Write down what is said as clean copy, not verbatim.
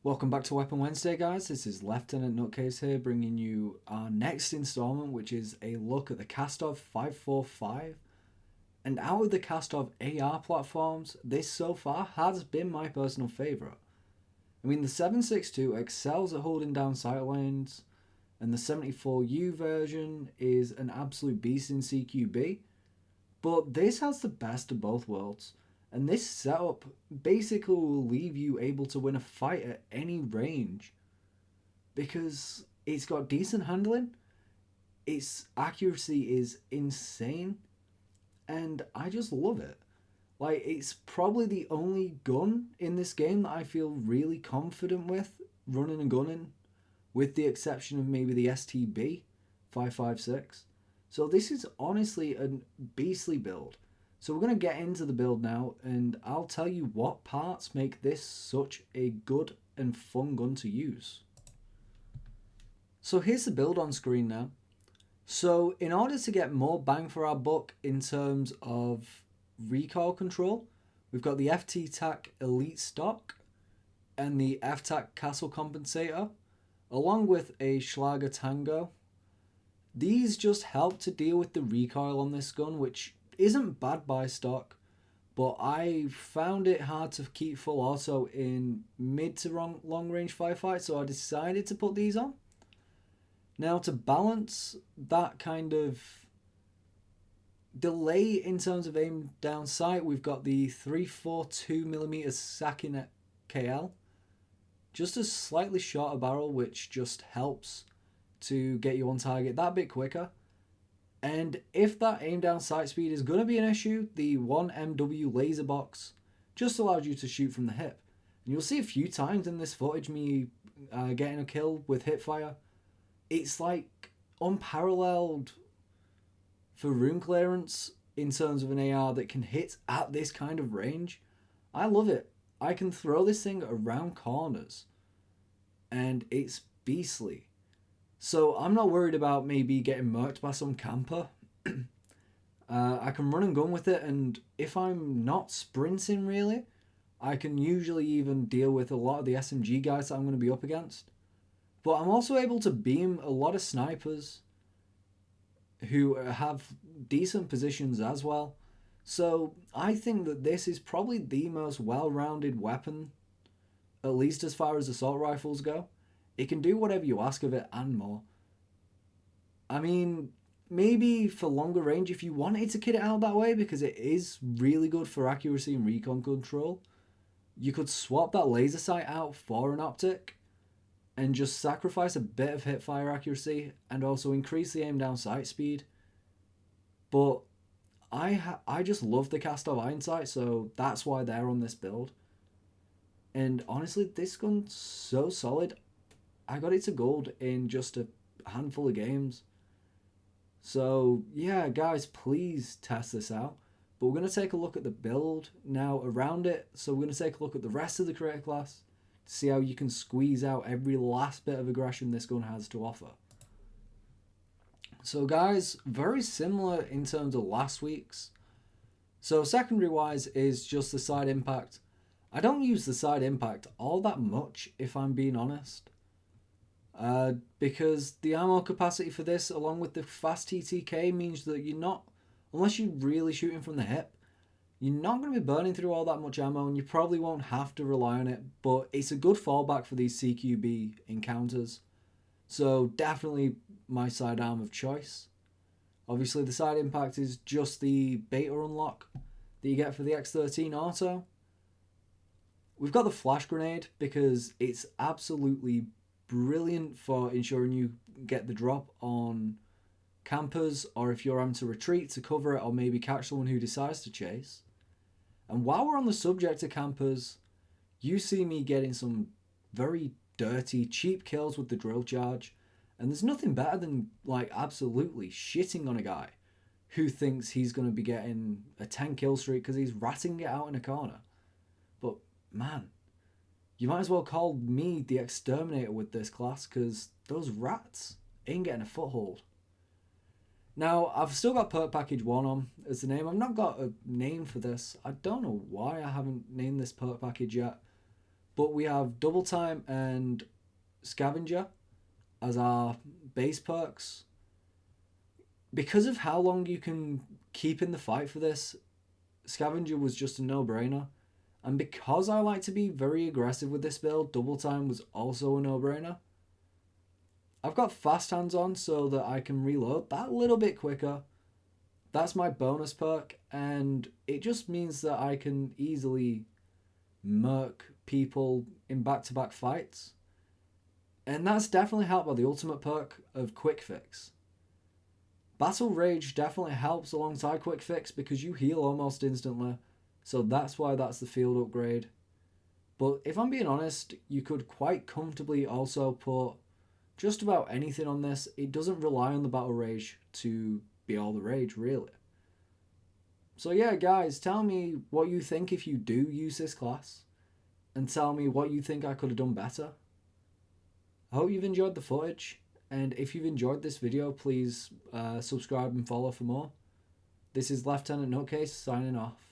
Welcome back to Weapon Wednesday, guys. This is Lieutenant Nutcase here, bringing you our next installment, which is a look at the Kastov 545. And out of the Kastov AR platforms, this so far has been my personal favourite. I mean, the 7.62 excels at holding down sight lanes, and the 74U version is an absolute beast in CQB. But this has the best of both worlds. And this setup basically will leave you able to win a fight at any range because it's got decent handling, its accuracy is insane, and I just love it. Like, it's probably the only gun in this game that I feel really confident with running and gunning, with the exception of maybe the STB 556. So, this is honestly a beastly build. So we're going to get into the build now, and I'll tell you what parts make this such a good and fun gun to use. So here's the build on screen now. So in order to get more bang for our buck in terms of recoil control, we've got the FT-TAC Elite Stock and the F-TAC Castle Compensator, along with a Schlager Tango. These just help to deal with the recoil on this gun, which isn't bad by stock, but I found it hard to keep full auto in mid to long range firefights, so I decided to put these on. Now, to balance that kind of delay in terms of aim down sight, we've got the 342mm Sakinet KL, just a slightly shorter barrel, which just helps to get you on target that bit quicker. And if that aim down sight speed is going to be an issue, the 1MW laser box just allows you to shoot from the hip. And you'll see a few times in this footage me getting a kill with hip fire. It's like unparalleled for room clearance in terms of an AR that can hit at this kind of range. I love it. I can throw this thing around corners and it's beastly. So I'm not worried about maybe getting murked by some camper. I can run and gun with it, and if I'm not sprinting really, I can usually even deal with a lot of the SMG guys that I'm going to be up against. But I'm also able to beam a lot of snipers who have decent positions as well. So I think that this is probably the most well-rounded weapon, at least as far as assault rifles go. It can do whatever you ask of it and more. I mean, maybe for longer range if you wanted to kit it out that way, because it is really good for accuracy and recon control, you could swap that laser sight out for an optic and just sacrifice a bit of hip fire accuracy and also increase the aim down sight speed. But I just love the Kastov iron sight, so that's why they're on this build. And honestly, this gun's so solid. I got it to gold in just a handful of games. So yeah, guys, please test this out. But we're going to take a look at the build now around it. So we're going to take a look at the rest of the creator class to see how you can squeeze out every last bit of aggression this gun has to offer. So guys, very similar in terms of last week's. So secondary wise is just the side impact. I don't use the side impact all that much, if I'm being honest. Because the ammo capacity for this, along with the fast TTK, means that you're not, unless you're really shooting from the hip, you're not going to be burning through all that much ammo, and you probably won't have to rely on it, but it's a good fallback for these CQB encounters. So definitely my sidearm of choice. Obviously the side impact is just the beta unlock that you get for the X13 auto. We've got the flash grenade because it's absolutely brilliant for ensuring you get the drop on campers, or if you're having to retreat to cover it or maybe catch someone who decides to chase. And while we're on the subject of campers, you see me getting some very dirty, cheap kills with the drill charge, and there's nothing better than like absolutely shitting on a guy who thinks he's going to be getting a 10 kill streak because he's ratting it out in a corner. But man, you might as well call me the exterminator with this class, because those rats ain't getting a foothold. Now, I've still got perk package 1 on as the name. I've not got a name for this. I don't know why I haven't named this perk package yet. But we have Double Time and Scavenger as our base perks. Because of how long you can keep in the fight for this, Scavenger was just a no-brainer. And because I like to be very aggressive with this build, Double Time was also a no-brainer. I've got Fast Hands on so that I can reload that a little bit quicker. That's my bonus perk, and it just means that I can easily murk people in back-to-back fights. And that's definitely helped by the ultimate perk of Quick Fix. Battle Rage definitely helps alongside Quick Fix because you heal almost instantly, so that's why that's the field upgrade. But if I'm being honest, you could quite comfortably also put just about anything on this. It doesn't rely on the Battle Rage to be all the rage, really. So yeah, guys, tell me what you think if you do use this class, and tell me what you think I could have done better. I hope you've enjoyed the footage, and if you've enjoyed this video, please subscribe and follow for more. This is Lieutenant Nutcase signing off.